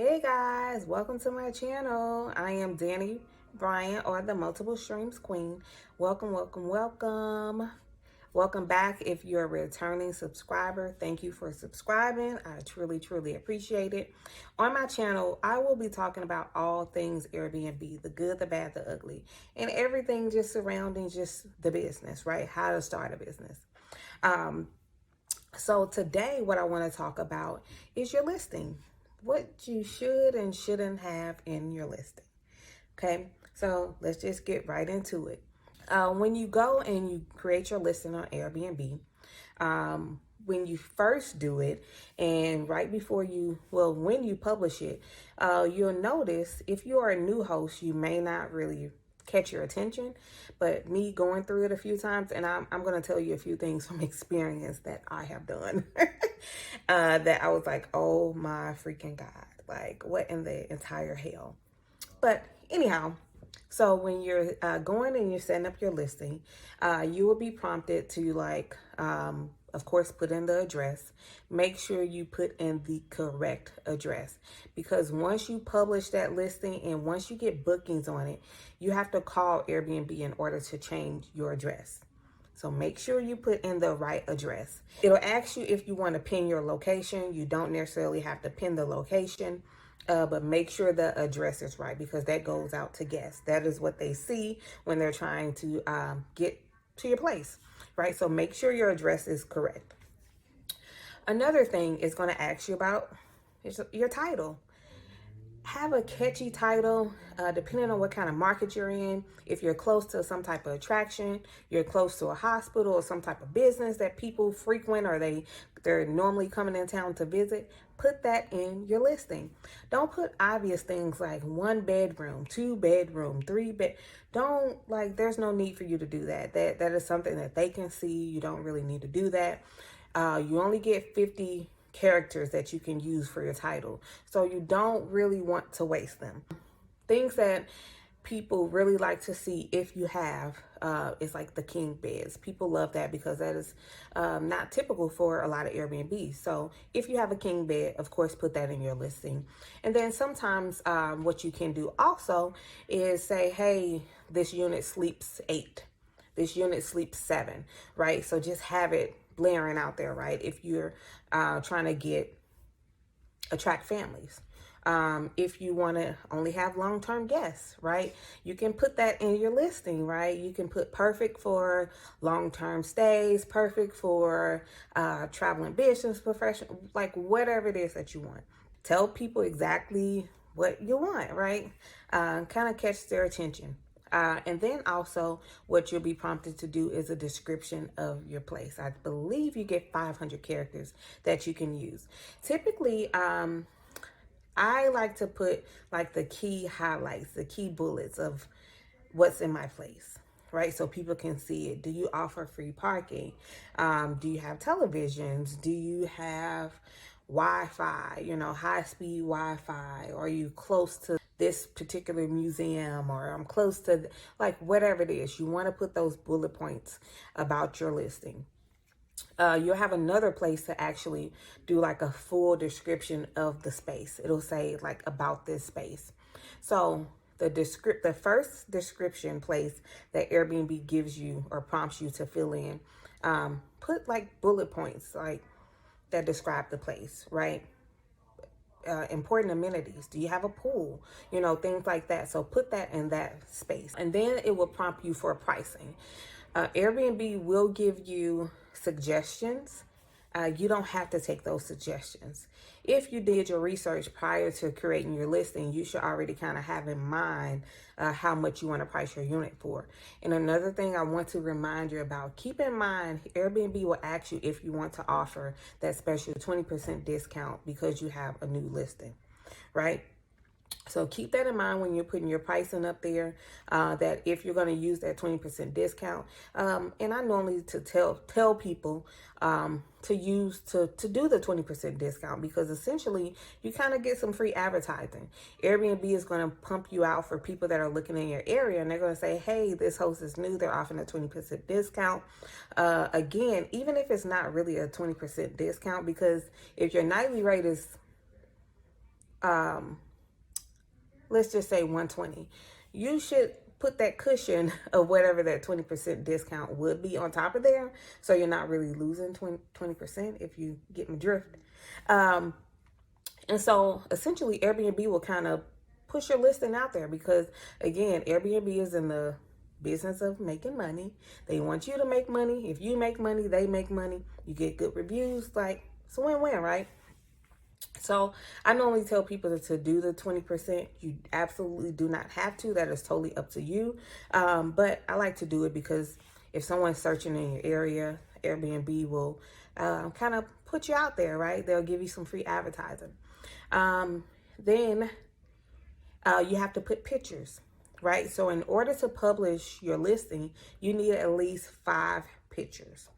Hey guys, welcome to my channel. I am Dani Bryant, or the Multiple Streams Queen. Welcome, welcome, welcome. Welcome back if you're a returning subscriber. Thank you for subscribing. I truly, truly appreciate it. On my channel, I will be talking about all things Airbnb, the good, the bad, the ugly, and everything just surrounding just the business, right? How to start a business. So today what I want to talk about is your listing. What you should and shouldn't have in your listing. Okay, so let's just get right into it. When you go and you create your listing on Airbnb, when you first do it and right before when you publish it, you'll notice if you are a new host, you may not really catch your attention. But me going through it a few times, and I'm going to tell you a few things from experience that I have done that I was like, oh my freaking God, like what in the entire hell? But anyhow, so when you're going and you're setting up your listing, you will be prompted to of course, put in the address. Make sure you put in the correct address, because once you publish that listing and once you get bookings on it, you have to call Airbnb in order to change your address. So make sure you put in the right address. It'll ask you if you want to pin your location. You don't necessarily have to pin the location. But make sure the address is right, because that goes out to guests. That is what they see when they're trying to get to your place, right? So make sure your address is correct. Another thing is going to ask you about is your title. Have a catchy title, depending on what kind of market you're in. If you're close to some type of attraction, you're close to a hospital or some type of business that people frequent, or they're normally coming in town to visit, put that in your listing. Don't put obvious things like 1 bedroom, 2 bedroom, 3 bed. Don't, there's no need for you to do that. That is something that they can see. You don't really need to do that. You only get 50 characters that you can use for your title, so you don't really want to waste them. Things that people really like to see if you have is like the king beds. People love that because that is not typical for a lot of Airbnbs. So if you have a king bed, of course, put that in your listing. And then sometimes what you can do also is say, hey, this unit sleeps 8, this unit sleeps 7, right? So just have it blaring out there, right? If you're trying to attract families. If you want to only have long-term guests, right? You can put that in your listing, right? You can put perfect for long-term stays, perfect for traveling business professional, like whatever it is that you want. Tell people exactly what you want, right? Kind of catch their attention. And then also what you'll be prompted to do is a description of your place. I believe you get 500 characters that you can use. Typically, I like to put like the key highlights, the key bullets of what's in my place, right? So people can see it. Do you offer free parking? Do you have televisions? Do you have Wi-Fi, high-speed Wi-Fi? Are you close to this particular museum, or I'm close to, whatever it is? You want to put those bullet points about your listing. You'll have another place to actually do like a full description of the space. It'll say like about this space. So the first description place that Airbnb gives you or prompts you to fill in, put like bullet points like that describe the place, right? Important amenities. Do you have a pool? Things like that. So put that in that space. And then it will prompt you for pricing. Airbnb will give you suggestions. You don't have to take those suggestions. If you did your research prior to creating your listing, you should already kind of have in mind how much you want to price your unit for. And another thing I want to remind you about, keep in mind, Airbnb will ask you if you want to offer that special 20% discount because you have a new listing, right? So keep that in mind when you're putting your pricing up there, that if you're going to use that 20% discount, and I normally to tell people to do the 20% discount, because essentially you kind of get some free advertising. Airbnb is going to pump you out for people that are looking in your area, and they're going to say, hey, this host is new, they're offering a 20% discount. Again, even if it's not really a 20% discount, because if your nightly rate is let's just say 120, you should put that cushion of whatever that 20% discount would be on top of there, so you're not really losing 20% if you get my drift. And so essentially Airbnb will kind of push your listing out there because, again, Airbnb is in the business of making money. They want you to make money. If you make money, they make money. You get good reviews. Like, it's a win-win, right? So I normally tell people to do the 20%. You absolutely do not have to. That is totally up to you. But I like to do it because if someone's searching in your area, Airbnb will kind of put you out there, right? They'll give you some free advertising. Then you have to put pictures, right? So in order to publish your listing, you need at least 5 pictures.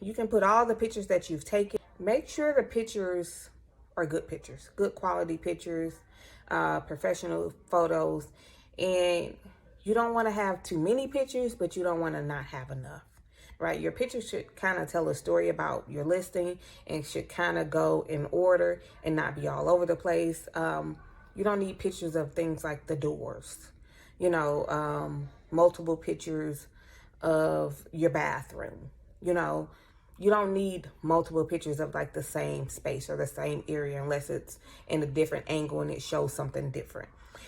You can put all the pictures that you've taken. Make sure the pictures are good pictures, good quality pictures, professional photos. And you don't want to have too many pictures, but you don't want to not have enough, right? Your pictures should kind of tell a story about your listing and should kind of go in order and not be all over the place. You don't need pictures of things like the doors, multiple pictures of your bathroom. You don't need multiple pictures of like the same space or the same area unless it's in a different angle and it shows something different.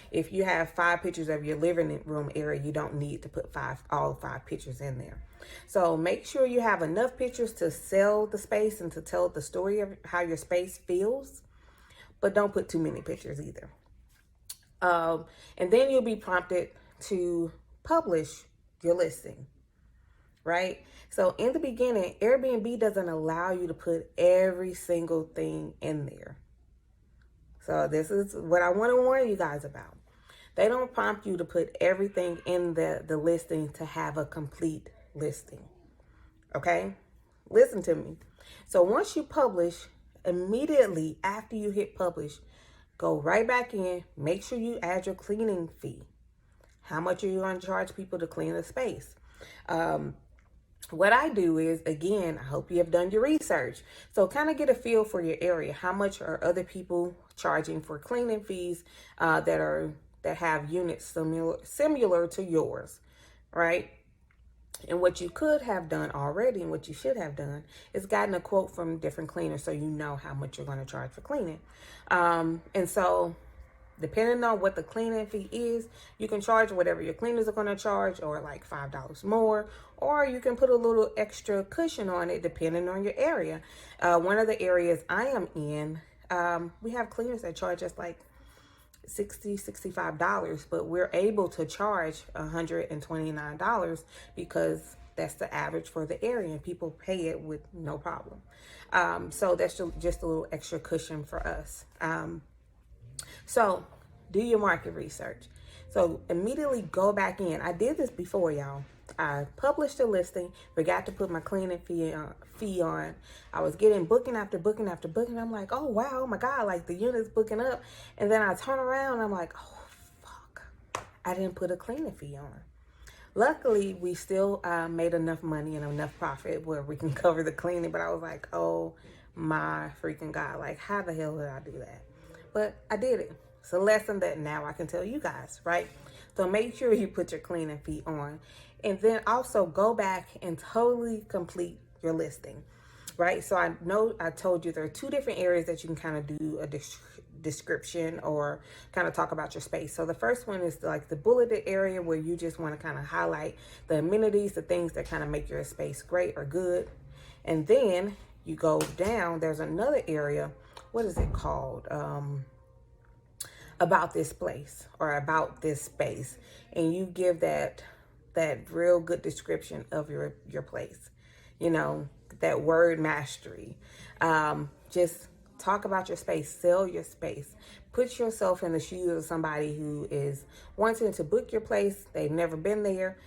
If you have 5 pictures of your living room area, you don't need to put all 5 pictures in there. So make sure you have enough pictures to sell the space and to tell the story of how your space feels, but don't put too many pictures either. And then you'll be prompted to publish your listing, right? So in the beginning, Airbnb doesn't allow you to put every single thing in there. So this is what I want to warn you guys about. They don't prompt you to put everything in the listing to have a complete listing. Okay? Listen to me. So once you publish, immediately after you hit publish, go right back in, make sure you add your cleaning fee. How much are you going to charge people to clean the space? What I do is, again, I hope you have done your research. So kind of get a feel for your area. How much are other people charging for cleaning fees that have units similar to yours, right? And what you could have done already and what you should have done is gotten a quote from different cleaners so you know how much you're going to charge for cleaning. And so depending on what the cleaning fee is, you can charge whatever your cleaners are going to charge, or like $5 more, or you can put a little extra cushion on it depending on your area. One of the areas I am in, we have cleaners that charge us like $65, but we're able to charge $129 because that's the average for the area and people pay it with no problem. So that's just a little extra cushion for us. So do your market research. So immediately go back in. I did this before, y'all. I published a listing, forgot to put my cleaning fee on. I was getting booking after booking after booking. I'm like, oh, wow, oh my God, like the unit's booking up. And then I turn around and I'm like, oh, fuck, I didn't put a cleaning fee on. Luckily, we still made enough money and enough profit where we can cover the cleaning. But I was like, oh my freaking God, like how the hell did I do that? But I did it. It's a lesson that now I can tell you guys, right? So make sure you put your cleaning fee on. And then also go back and totally complete your listing, right? So I know I told you there are 2 different areas that you can kind of do a description or kind of talk about your space. So the first one is like the bulleted area where you just want to kind of highlight the amenities, the things that kind of make your space great or good. And then you go down, there's another area, what is it called? About this place or about this space. And you give that real good description of your place, that word mastery. Just talk about your space, sell your space, put yourself in the shoes of somebody who is wanting to book your place. They've never been there.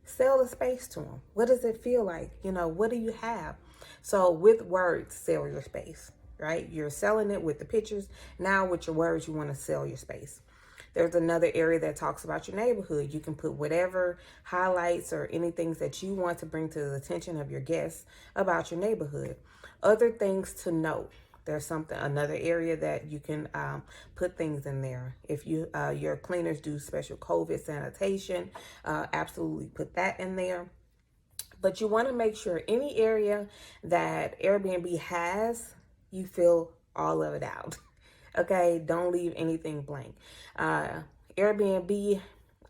Sell the space to them. What does it feel like? What do you have? So with words, sell your space, right? You're selling it with the pictures. Now with your words, you want to sell your space. There's another area that talks about your neighborhood. You can put whatever highlights or anything that you want to bring to the attention of your guests about your neighborhood. Other things to note. there's another area that you can put things in there. If your cleaners do special COVID sanitation, absolutely put that in there. But you want to make sure any area that Airbnb has, you fill all of it out. Okay, don't leave anything blank. Airbnb,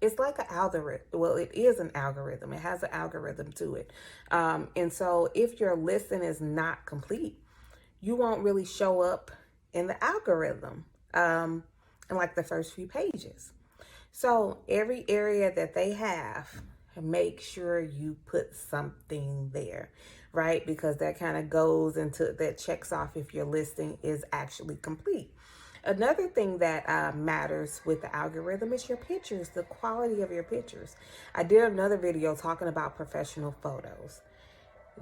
it's like an algorithm. Well, it is an algorithm. It has an algorithm to it. And so if your listing is not complete, you won't really show up in the algorithm in like the first few pages. So every area that they have, make sure you put something there, right? Because that kind of goes into, that checks off if your listing is actually complete. Another thing that matters with the algorithm is your pictures, the quality of your pictures. I did another video talking about professional photos.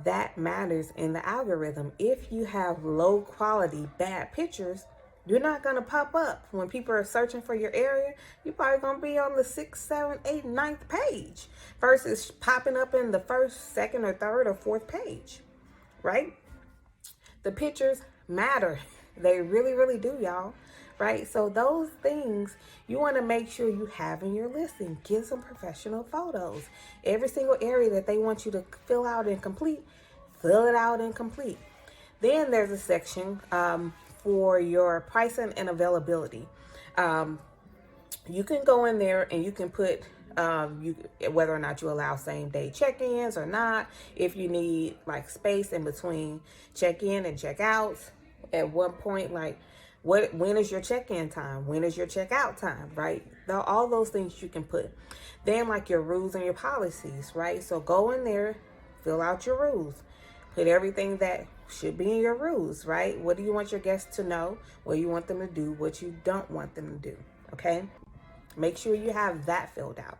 That matters in the algorithm. If you have low quality, bad pictures, you're not going to pop up. When people are searching for your area, you're probably going to be on the 6th, 7th, 8th, 9th page versus popping up in the 1st, 2nd, or 3rd, or 4th page, right? The pictures matter. They really, really do, y'all, right? So those things you want to make sure you have in your listing. Get some professional photos. Every single area that they want you to fill out and complete, fill it out and complete. Then there's a section for your pricing and availability. You can go in there and you can put whether or not you allow same day check-ins or not. If you need like space in between check-in and check-outs, at one point, like when is your check-in time? When is your check-out time? Right? All those things you can put. Then like your rules and your policies, right? So go in there, fill out your rules. Put everything that should be in your rules, right? What do you want your guests to know? What you want them to do? What you don't want them to do, okay? Make sure you have that filled out.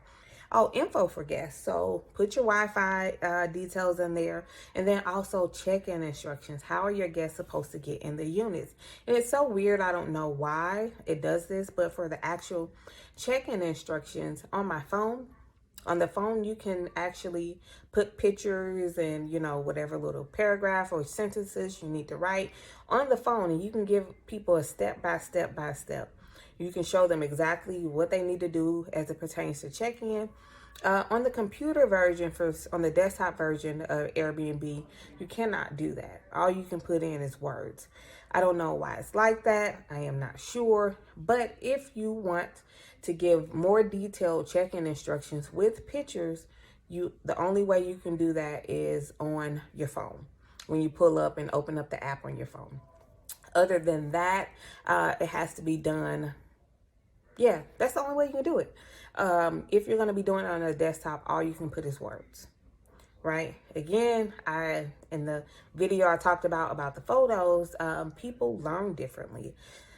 Oh, info for guests. So put your Wi-Fi details in there. And then also check-in instructions. How are your guests supposed to get in the units? And it's so weird. I don't know why it does this. But for the actual check-in instructions on my phone, on the phone, you can actually put pictures and, you know, whatever little paragraph or sentences you need to write on the phone. And you can give people a step-by-step. You can show them exactly what they need to do as it pertains to check-in. On the computer version, on the desktop version of Airbnb, you cannot do that. All you can put in is words. I don't know why it's like that. I am not sure. But if you want to give more detailed check-in instructions with pictures, the only way you can do that is on your phone when you pull up and open up the app on your phone. Other than that, it has to be done. Yeah, that's the only way you can do it. If you're going to be doing it on a desktop, all you can put is words, right? Again, in the video I talked about the photos, people learn differently.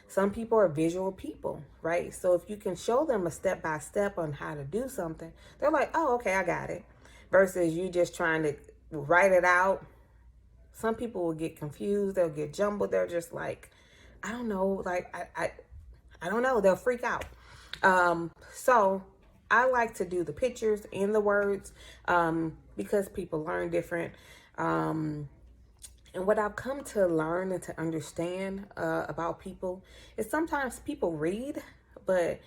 Some people are visual people, right? So if you can show them a step-by-step on how to do something, they're like, oh, okay, I got it. Versus you just trying to write it out. Some people will get confused. They'll get jumbled. They're just like, I don't know. Like, I don't know. They'll freak out. So I like to do the pictures and the words because people learn different. And what I've come to learn and to understand about people is sometimes people read, but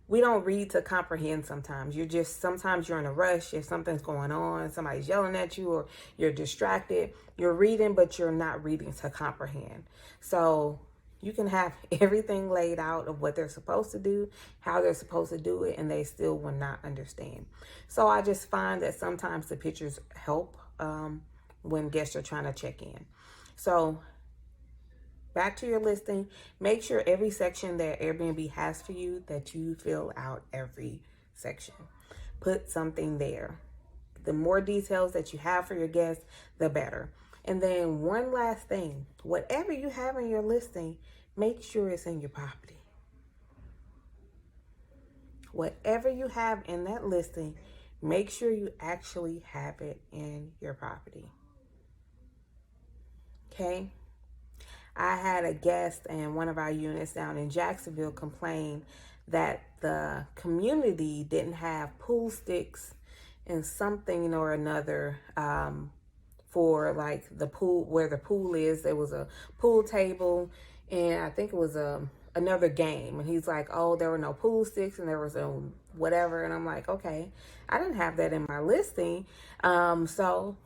we don't read to comprehend sometimes. Sometimes you're in a rush. If something's going on, somebody's yelling at you or you're distracted, you're reading, but you're not reading to comprehend. So you can have everything laid out of what they're supposed to do, how they're supposed to do it, and they still will not understand. So I just find that sometimes the pictures help when guests are trying to check in. So back to your listing, make sure every section that Airbnb has for you, that you fill out every section. Put something there. The more details that you have for your guests, the better. And then one last thing, whatever you have in your listing, make sure it's in your property. Whatever you have in that listing, make sure you actually have it in your property. Okay? I had a guest in one of our units down in Jacksonville complain that the community didn't have pool sticks and something or another for like the pool, where the pool is. There was a pool table, and I think it was another game. And he's like, oh, there were no pool sticks and there was no whatever. And I'm like, okay, I didn't have that in my listing. So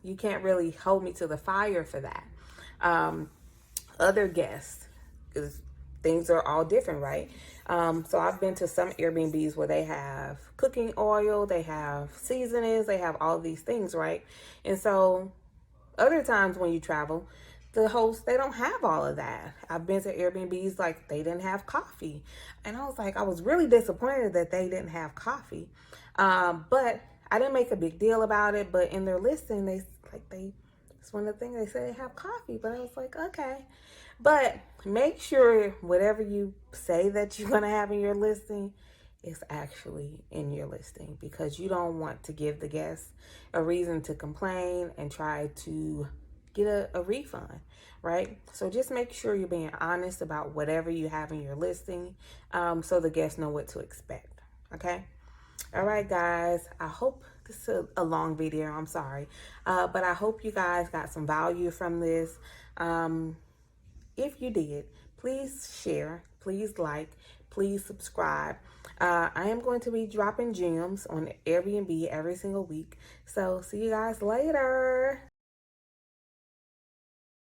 you can't really hold me to the fire for that. Other guests, because things are all different, right? So I've been to some Airbnbs where they have cooking oil, they have seasonings, they have all these things, right? And so other times when you travel, the hosts, they don't have all of that. I've been to Airbnbs like they didn't have coffee. And I was like, I was really disappointed that they didn't have coffee. But I didn't make a big deal about it. But in their listing, it's one of the things they said they have coffee. But I was like, okay. But make sure whatever you say that you're going to have in your listing is actually in your listing, because you don't want to give the guests a reason to complain and try to get a refund, right? So just make sure you're being honest about whatever you have in your listing, so the guests know what to expect, okay? All right, guys, I hope this is a long video. I'm sorry, but I hope you guys got some value from this. If you did, please share, please like, please subscribe. I am going to be dropping gems on Airbnb every single week. So see you guys later.